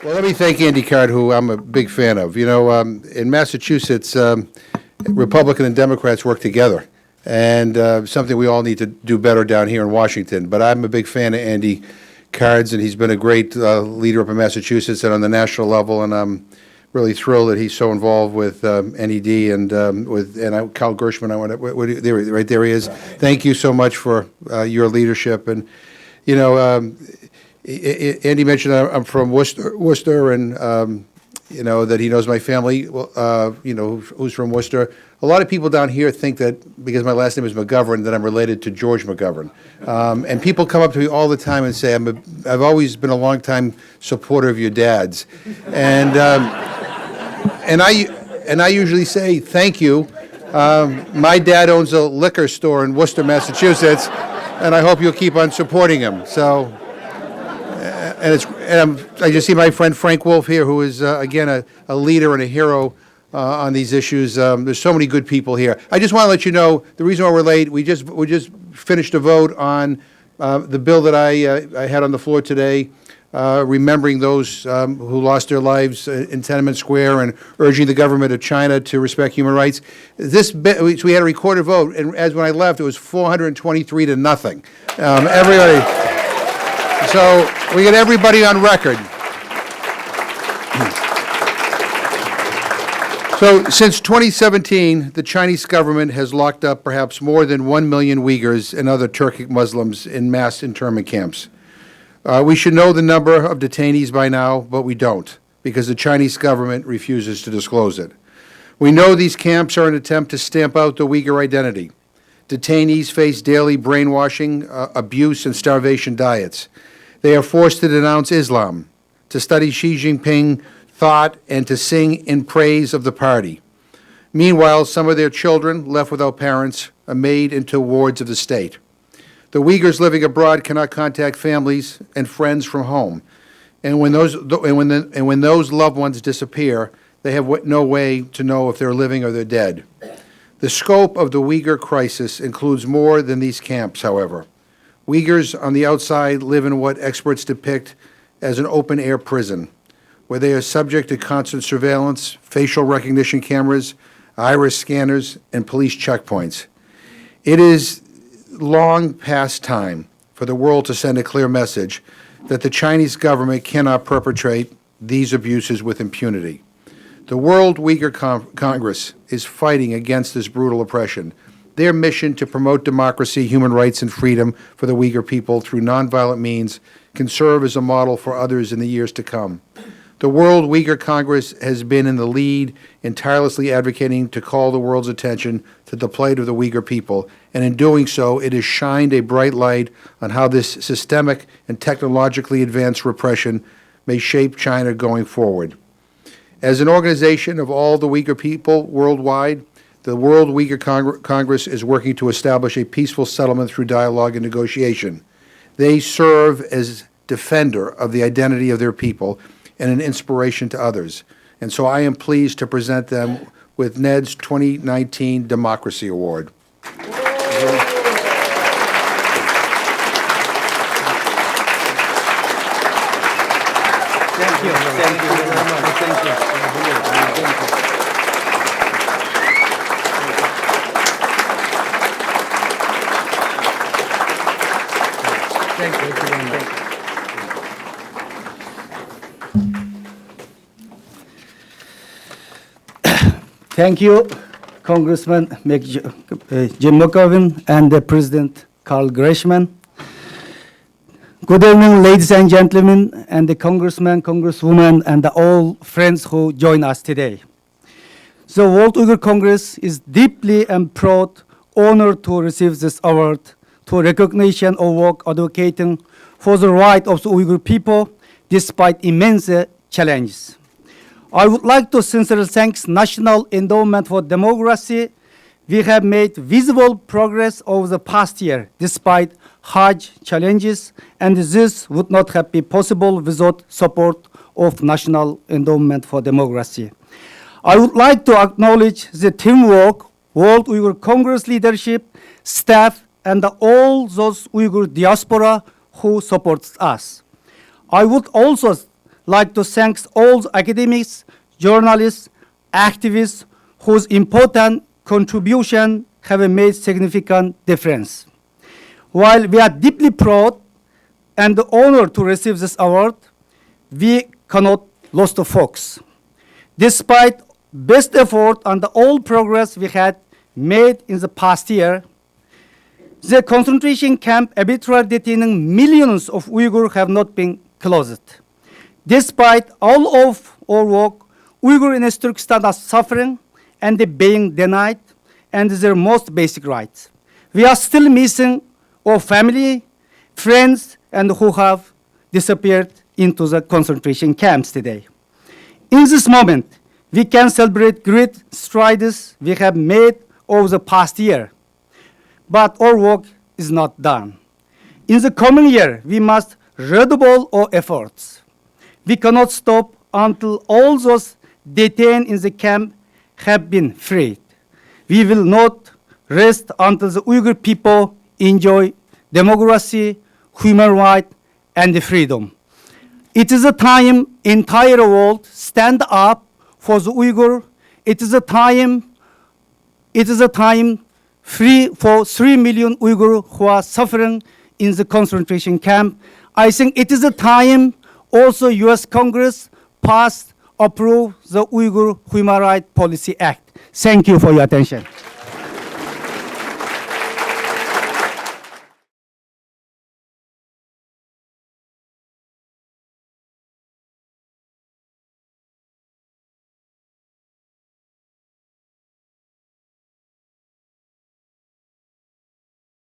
Well, let me thank Andy Card, who I'm a big fan of. You know, in Massachusetts, Republican and Democrats work together, and something we all need to do better down here in Washington. But I'm a big fan of Andy Card's, and he's been a great leader up in Massachusetts and on the national level, and I'm really thrilled that he's so involved with NED and Cal Gershman. Right there he is. Thank you so much for your leadership. And you know, Andy mentioned I'm from Worcester, and you know that he knows my family. You know, who's from Worcester. A lot of people down here think that because my last name is McGovern that I'm related to George McGovern. And people come up to me all the time and say I've always been a long-time supporter of your dad's, and I usually say thank you. My dad owns a liquor store in Worcester, Massachusetts, and I hope you'll keep on supporting him. So, I just see my friend Frank Wolf here, who is again a leader and a hero on these issues. There's so many good people here. I just want to let you know the reason why we're late. We just finished a vote on the bill that I had on the floor today, remembering those who lost their lives in Tiananmen Square and urging the government of China to respect human rights. So we had a recorded vote, and as when I left, it was 423 to nothing. Everybody. So we get everybody on record. So since 2017, the Chinese government has locked up perhaps more than 1 million Uyghurs and other Turkic Muslims in mass internment camps. We should know the number of detainees by now, but we don't, because the Chinese government refuses to disclose it. We know these camps are an attempt to stamp out the Uyghur identity. Detainees face daily brainwashing, abuse, and starvation diets. They are forced to denounce Islam, to study Xi Jinping thought, and to sing in praise of the party. Meanwhile, some of their children, left without parents, are made into wards of the state. The Uyghurs living abroad cannot contact families and friends from home, and when those loved ones disappear, they have no way to know if they're living or they're dead. The scope of the Uyghur crisis includes more than these camps, however. Uyghurs on the outside live in what experts depict as an open-air prison, where they are subject to constant surveillance, facial recognition cameras, iris scanners, and police checkpoints. It is long past time for the world to send a clear message that the Chinese government cannot perpetrate these abuses with impunity. The World Uyghur Congress is fighting against this brutal oppression. Their mission to promote democracy, human rights, and freedom for the Uyghur people through nonviolent means can serve as a model for others in the years to come. The World Uyghur Congress has been in the lead in tirelessly advocating to call the world's attention to the plight of the Uyghur people, and in doing so, it has shined a bright light on how this systemic and technologically advanced repression may shape China going forward. As an organization of all the Uyghur people worldwide, the World Uyghur Congress is working to establish a peaceful settlement through dialogue and negotiation. They serve as defender of the identity of their people and an inspiration to others. And so I am pleased to present them with NED's 2019 Democracy Award. Thank you. Thank you very much. Thank you. Thank you very much. Thank you, Congressman Jim McGovern and President Carl Gershman. Good evening, ladies and gentlemen, and the congressmen, congresswomen, and all friends who join us today. The World Uyghur Congress is deeply and proud, honored to receive this award to recognition of work advocating for the right of the Uyghur people despite immense challenges. I would like to sincerely thank National Endowment for Democracy. We have made visible progress over the past year, despite hard challenges, and this would not have been possible without support of National Endowment for Democracy. I would like to acknowledge the teamwork, World Uyghur Congress leadership, staff, and all those Uyghur diaspora who supports us. I would also like to thank all academics, journalists, activists whose important contribution have made significant difference. While we are deeply proud and honored to receive this award, we cannot lose the focus. Despite best effort and all progress we had made in the past year, the concentration camp arbitrarily detaining millions of Uyghurs have not been closed. Despite all of our work, Uyghurs in East Turkistan are suffering and being denied and their most basic rights. We are still missing our family, friends, and who have disappeared into the concentration camps today. In this moment, we can celebrate great strides we have made over the past year, but our work is not done. In the coming year, we must redouble our efforts. We cannot stop until all those detained in the camp have been freed. We will not rest until the Uyghur people enjoy democracy, human rights, and freedom. It is a time entire world stand up for the Uyghur. It is a time free for 3 million Uyghur who are suffering in the concentration camp. I think it is a time also US Congress approve the Uyghur Human Rights Policy Act. Thank you for your attention.